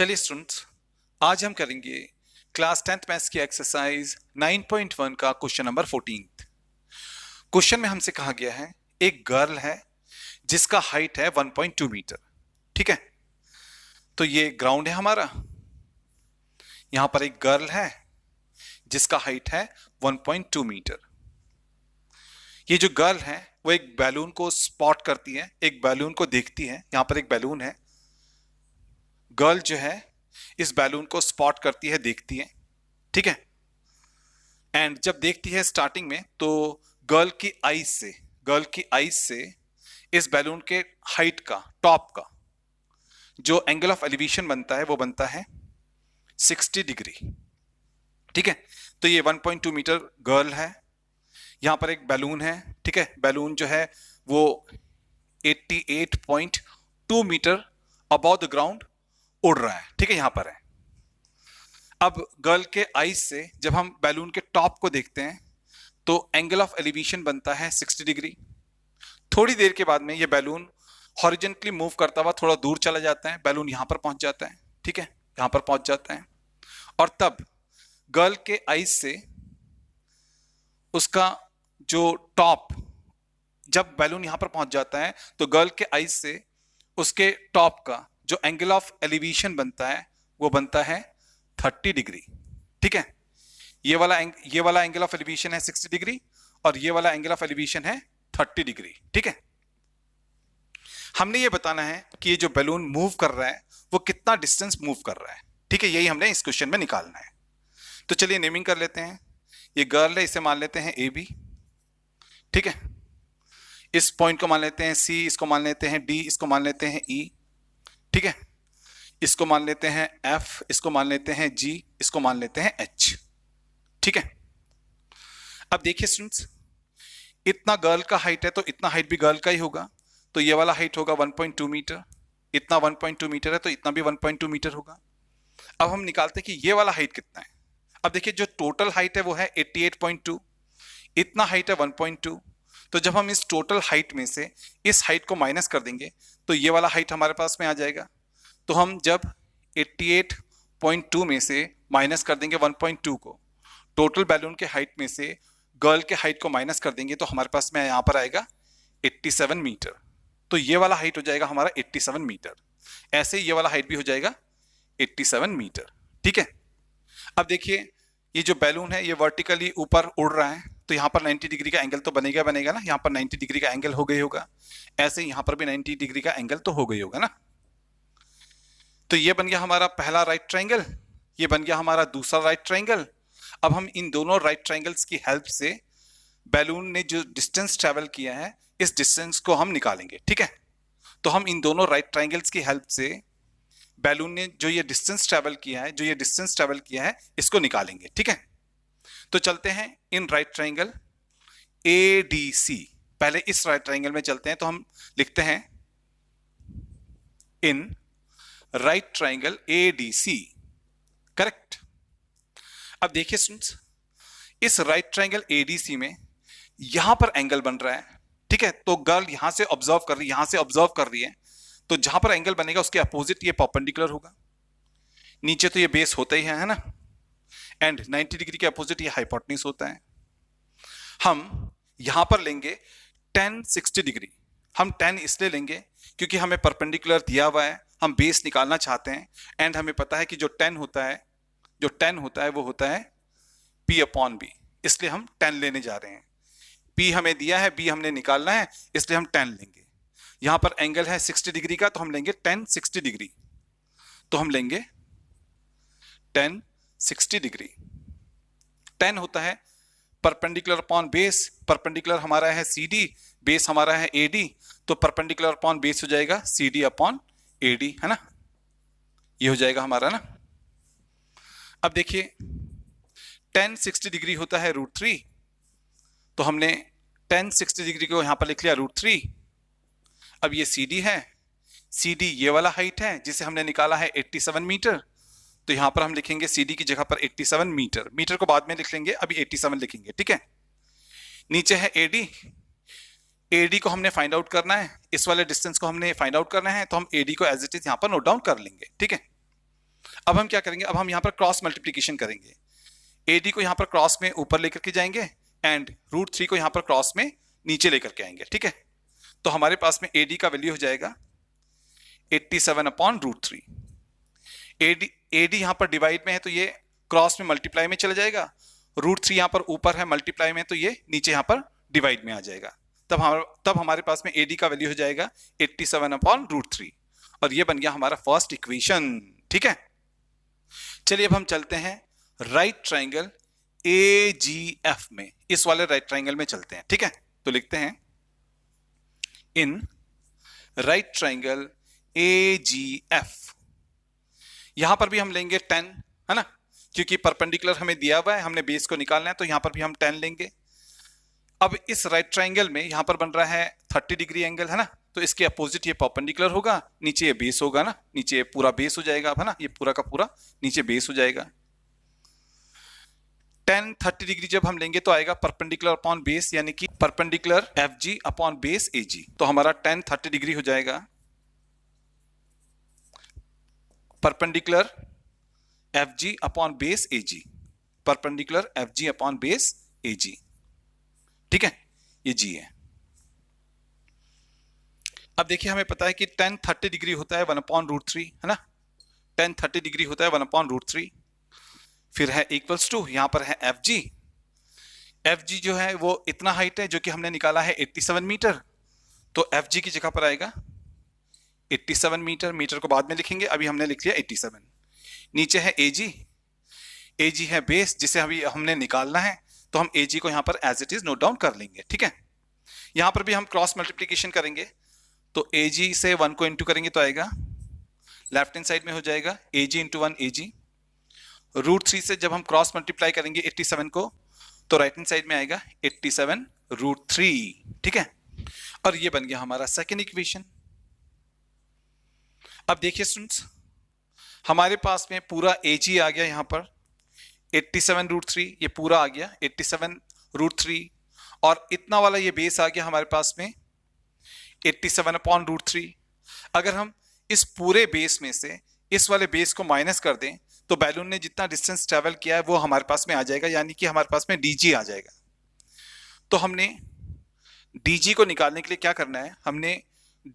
चलिए स्टूडेंट्स, आज हम करेंगे क्लास 10th मैथ्स की एक्सरसाइज 9.1 का क्वेश्चन नंबर 14। क्वेश्चन में हमसे कहा गया है एक गर्ल है जिसका हाइट है 1.2 मीटर। ठीक है, तो ये ग्राउंड है हमारा। यहां पर एक गर्ल है जिसका हाइट है 1.2 मीटर। ये जो गर्ल है वो एक बैलून को स्पॉट करती है, एक बैलून को देखती है। यहां पर एक बैलून है, गर्ल जो है इस बैलून को स्पॉट करती है, देखती है। ठीक है, एंड जब देखती है स्टार्टिंग में तो गर्ल की आईज से इस बैलून के हाइट का, टॉप का जो एंगल ऑफ एलिवेशन बनता है वो बनता है 60 डिग्री। ठीक है, तो ये 1.2 मीटर गर्ल है, यहां पर एक बैलून है। ठीक है, बैलून जो है वो 88.2 मीटर अबव द ग्राउंड उड़ रहा है। ठीक है, यहां पर है। अब गर्ल के आईज से जब हम बैलून के टॉप को देखते हैं तो एंगल ऑफ एलिवेशन बनता है 60 डिग्री। थोड़ी देर के बाद में ये बैलून हॉरिजॉन्टली मूव करता हुआ थोड़ा दूर चला जाता है, बैलून यहां पर पहुंच जाता है। ठीक है, यहां पर पहुंच जाता है और तब गर्ल के आईज से उसका जो टॉप, जब बैलून यहां पर पहुंच जाता है तो गर्ल के आईज से उसके टॉप का जो एंगल ऑफ एलिवेशन बनता है वो बनता है 30 डिग्री। ठीक है, ये वाला एंगल ऑफ एलिवेशन है 60 डिग्री और ये वाला एंगल ऑफ एलिवेशन है 30 डिग्री। ठीक है, हमने ये बताना है कि ये जो बैलून मूव कर रहा है वो कितना डिस्टेंस मूव कर रहा है। ठीक है, यही हमने इस क्वेश्चन में निकालना है। तो चलिए नेमिंग कर लेते हैं। ये गर्ल है, इसे मान लेते हैं ए बी। ठीक है, इस पॉइंट को मान लेते हैं सी, इसको मान लेते हैं डी, इसको मान लेते हैं ई। ठीक है, इसको मान लेते हैं एफ, इसको मान लेते हैं जी, इसको मान लेते हैं एच। ठीक है, अब देखिए स्टूडेंट्स, इतना गर्ल का हाइट है तो इतना हाइट भी गर्ल का ही होगा, तो ये वाला हाइट होगा 1.2 मीटर। इतना 1.2 मीटर है तो इतना भी 1.2 मीटर होगा। अब हम निकालते हैं कि ये वाला हाइट कितना है। अब देखिए जो टोटल हाइट है वो है 88.2, इतना हाइट है 1.2। तो जब हम इस टोटल हाइट में से इस हाइट को माइनस कर देंगे तो ये वाला हाइट हमारे पास में आ जाएगा। तो हम जब 88.2 में से माइनस कर देंगे 1.2 को, टोटल बैलून के हाइट में से गर्ल के हाइट को माइनस कर देंगे तो हमारे पास में यहां पर आएगा 87 मीटर। तो ये वाला हाइट हो जाएगा हमारा 87 मीटर। ऐसे ही ये वाला हाइट भी हो जाएगा 87 मीटर। ठीक है, अब देखिए ये जो बैलून है ये वर्टिकली ऊपर उड़ रहा है तो यहां पर 90 डिग्री का एंगल तो बनेगा ना। यहां पर 90 डिग्री का एंगल हो गई होगा, ऐसे यहां पर भी 90 डिग्री का एंगल तो हो गई होगा ना। तो ये बन गया हमारा पहला राइट ट्रायंगल, ये बन गया हमारा दूसरा राइट ट्रायंगल। अब हम इन दोनों राइट ट्रायंगल्स की हेल्प से बैलून ने जो डिस्टेंस ट्रेवल किया है इस डिस्टेंस को हम निकालेंगे। ठीक है, तो हम इन दोनों राइट ट्रायंगल्स की हेल्प से बैलून ने जो ये डिस्टेंस ट्रेवल किया है इसको निकालेंगे। ठीक है, तो चलते हैं in right triangle A D C. पहले इस राइट ट्रायंगल में चलते हैं, तो हम लिखते हैं in right triangle A D C. Correct. अब देखिए स्टूडेंट्स, इस right triangle A D C में यहां पर एंगल बन रहा है। ठीक है, तो गर्ल यहां से ऑब्जर्व कर रही है, तो जहां पर एंगल बनेगा उसके अपोजिट ये परपेंडिकुलर होगा। नीचे तो ये बेस होता ही है ना, एंड 90 डिग्री के अपोजिट ये हाइपोटेन्यूज होता है। हम यहां पर लेंगे 10 60 डिग्री। हम 10 इसलिए लेंगे क्योंकि हमें परपेंडिकुलर दिया हुआ है, हम बेस निकालना चाहते हैं, एंड हमें पता है कि जो 10 होता है वो होता है P अपॉन बी, इसलिए हम 10 लेने जा रहे हैं। P हमें दिया है, B हमने निकालना है, इसलिए हम 10 लेंगे। यहां पर एंगल है 60 डिग्री का तो हम लेंगे 10 60 डिग्री। तो हम लेंगे 10 60 डिग्री। 10 होता है परपेंडिकुलर अपॉन बेस, परपेंडिकुलर हमारा है CD, बेस हमारा है AD, तो परपेंडिकुलर अपॉन बेस हो जाएगा CD अपॉन AD, है ना। ये हो जाएगा हमारा ना। अब देखिए 10 60 डिग्री होता है √3, तो हमने 10 60 डिग्री को यहां पर लिख लिया √3। अब ये CD है, CD ये वाला हाइट है जिसे हमने निकाला है 87 मीटर, तो यहां पर हम लिखेंगे CD की जगह पर 87 मीटर। मीटर को बाद में लिख लेंगे, अभी 87 लिखेंगे। ठीक है, नीचे है AD को हमने फाइंड आउट करना है, इस वाले डिस्टेंस को हमने फाइंड आउट करना है, तो हम AD को एज इट इज यहां पर नोट डाउन कर लेंगे। ठीक है, अब हम क्या करेंगे, अब हम यहाँ पर क्रॉस मल्टीप्लीकेशन करेंगे। एडी को यहाँ पर क्रॉस में ऊपर लेकर के जाएंगे एंड √3 को यहाँ पर क्रॉस में नीचे लेकर के आएंगे, ठीक है। तो हमारे पास में एडी का वैल्यू हो जाएगा 87/√3। एडी यहाँ पर डिवाइड में है तो ये क्रॉस में मल्टीप्लाई में चला जाएगा, √3 यहाँ पर ऊपर है मल्टीप्लाई में तो ये नीचे यहाँ पर डिवाइड में आ जाएगा। तब हमारे पास में एडी का वैल्यू हो जाएगा 87/√3 और ये बन गया हमारा फर्स्ट इक्वेशन, ठीक है। चलिए अब हम चलते हैं राइट ट्राइंगल AGF में, इस वाले राइट ट्राइंगल में चलते हैं, ठीक है। तो लिखते हैं इन राइट ट्राइंगल AGF, यहां पर भी हम लेंगे 10, है ना, क्योंकि परपेंडिकुलर हमें दिया हुआ है, हमने बेस को निकालना है तो यहां पर भी हम 10 लेंगे। अब इस राइट ट्राइंगल में यहां पर बन रहा है 30 डिग्री एंगल, है ना, तो इसके अपोजिट ये परपेंडिकुलर होगा, नीचे ये बेस होगा ना, नीचे ये पूरा बेस हो जाएगा, है ना, ये पूरा का पूरा नीचे बेस हो जाएगा। 10 30 डिग्री जब हम लेंगे तो आएगा परपेंडिकुलर अपॉन बेस, यानी कि perpendicular FG upon base AG, तो हमारा 10 30 डिग्री हो जाएगा perpendicular FG upon base AG, perpendicular FG upon base AG, ठीक है, ये G है। अब देखिए हमें पता है कि 10 30 डिग्री होता है 1/√3, है ना, 10 30 डिग्री होता है 1/√3, फिर है इक्वल्स टू, यहां पर है FG जो है वो इतना हाइट है जो कि हमने निकाला है 87 मीटर, तो FG की जगह पर आएगा 87 मीटर, मीटर को बाद में लिखेंगे, अभी हमने लिख लिया 87। नीचे है AG है बेस जिसे अभी हमने निकालना है, तो हम AG को यहां पर as it is note down कर लेंगे, ठीक है। यहां पर भी हम क्रॉस मल्टीप्लीकेशन करेंगे, तो AG से 1 को इंटू करेंगे तो आएगा लेफ्ट हैंड साइड में हो जाएगा AG इंटू 1 AG, √3 से जब हम क्रॉस मल्टीप्लाई करेंगे 87 को तो राइट हैंड साइड में आएगा 87√3, ठीक है, और ये बन गया हमारा सेकेंड इक्वेशन। अब देखिए स्टूडेंट्स, हमारे पास में पूरा AG आ गया यहां पर 87√3, ये पूरा आ गया 87√3 और इतना वाला ये बेस आ गया हमारे पास में 87/√3। अगर हम इस पूरे बेस में से इस वाले बेस को माइनस कर दें तो बैलून ने जितना डिस्टेंस ट्रेवल किया है वो हमारे पास में आ जाएगा, यानी कि हमारे पास में DG आ जाएगा। तो हमने DG को निकालने के लिए क्या करना है, हमने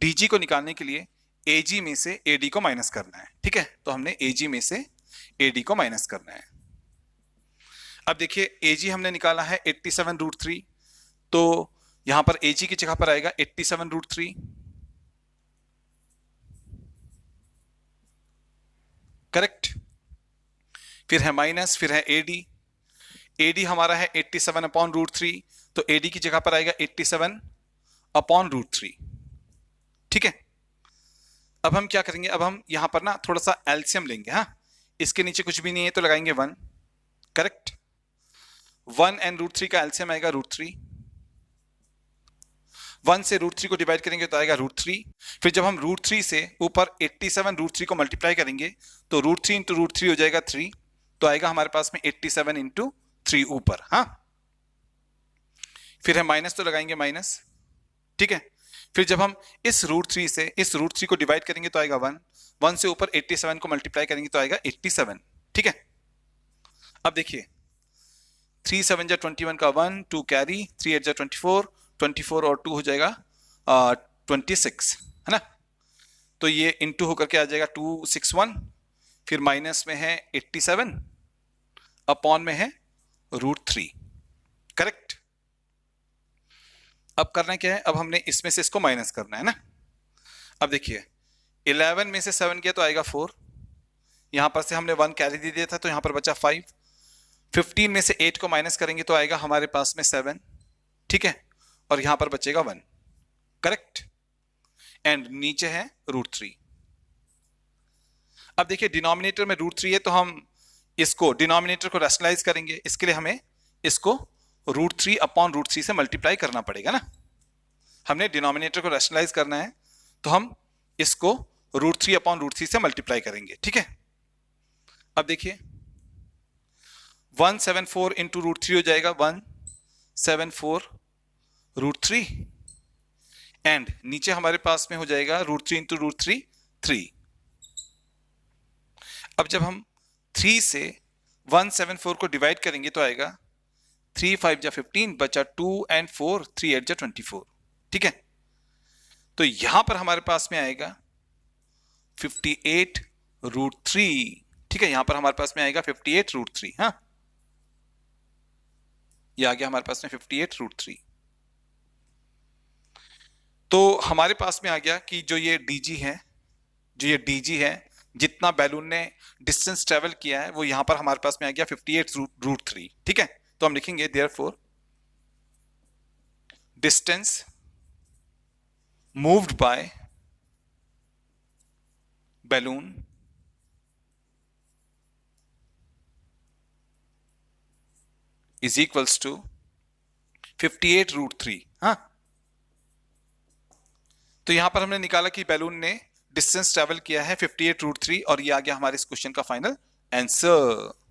DG को निकालने के लिए AG में से AD को माइनस करना है, ठीक है, तो हमने AG में से AD को माइनस करना है। अब देखिए AG हमने निकाला है 87√3, तो यहां पर AG की जगह पर आएगा 87√3, करेक्ट, फिर है माइनस, फिर है AD हमारा है 87/√3, तो AD की जगह पर आएगा 87/√3, ठीक है। अब हम क्या करेंगे, अब हम यहां पर ना थोड़ा सा एलसीएम लेंगे, हाँ, इसके नीचे कुछ भी नहीं है तो लगाएंगे 1, करेक्ट, 1 एंड √3 का एलसीएम आएगा √3, 1 से √3 को डिवाइड करेंगे तो आएगा √3, फिर जब हम √3 से ऊपर 87√3 को मल्टीप्लाई करेंगे तो √3 इंटू √3 हो जाएगा 3, तो आएगा हमारे पास में 87 इंटू 3 ऊपर, हाँ, फिर है माइनस तो लगाएंगे माइनस, ठीक है, फिर जब हम इस √3 से इस √3 को डिवाइड करेंगे तो आएगा 1, 1 से ऊपर 87 को मल्टीप्लाई करेंगे तो आएगा 87, ठीक है। अब देखिए 3 7 जा 21 का 1, 2 कैरी, 3 8 जा 24, 24 और 2 हो जाएगा 26, है ना, तो ये इंटू होकर के आ जाएगा 261, फिर माइनस में है 87, अपॉन में है √3, करेक्ट। अब करना क्या है, अब हमने इसमें से इसको माइनस करना है ना। अब देखिए 11 में से 7 किया तो आएगा 4, यहां पर से हमने 1 कैरी दे दिया था तो यहां पर बचा 5, 15 में से 8 को माइनस करेंगे तो आएगा हमारे पास में 7, ठीक है, और यहां पर बचेगा 1, करेक्ट, एंड नीचे है √3। अब देखिए डिनोमिनेटर में √3 है तो हम इसको डिनोमिनेटर को रैशनलाइज करेंगे, इसके लिए हमें इसको √3/√3 से मल्टीप्लाई करना पड़ेगा ना। हमने डिनोमिनेटर को रैशनलाइज करना है तो हम इसको √3/√3 से मल्टीप्लाई करेंगे, ठीक है। अब देखिए 174 इंटू √3 हो जाएगा 174√3, एंड नीचे हमारे पास में हो जाएगा √3 इंटू √3 3। अब जब हम 3 से 174 को डिवाइड करेंगे तो आएगा 3 5 जा 15, बचा 2 and 4, 3 8 जा 24। ठीक है, तो यहां पर हमारे पास में आएगा 58√3। ठीक है, यहां पर हमारे पास में आएगा 58√3। हाँ, ये आ गया हमारे पास में 58√3। तो हमारे पास में आ गया कि जो ये डीजी है, जितना बैलून ने डिस्टेंस ट्रेवल किया है वो यहां पर हमारे पास में आ गया 58√3। ठीक है, तो हम लिखेंगे therefore distance moved by balloon is equals to 58√3। हाँ, तो यहां पर हमने निकाला कि बैलून ने डिस्टेंस ट्रेवल किया है 58√3 और ये आ गया हमारे इस क्वेश्चन का फाइनल आंसर।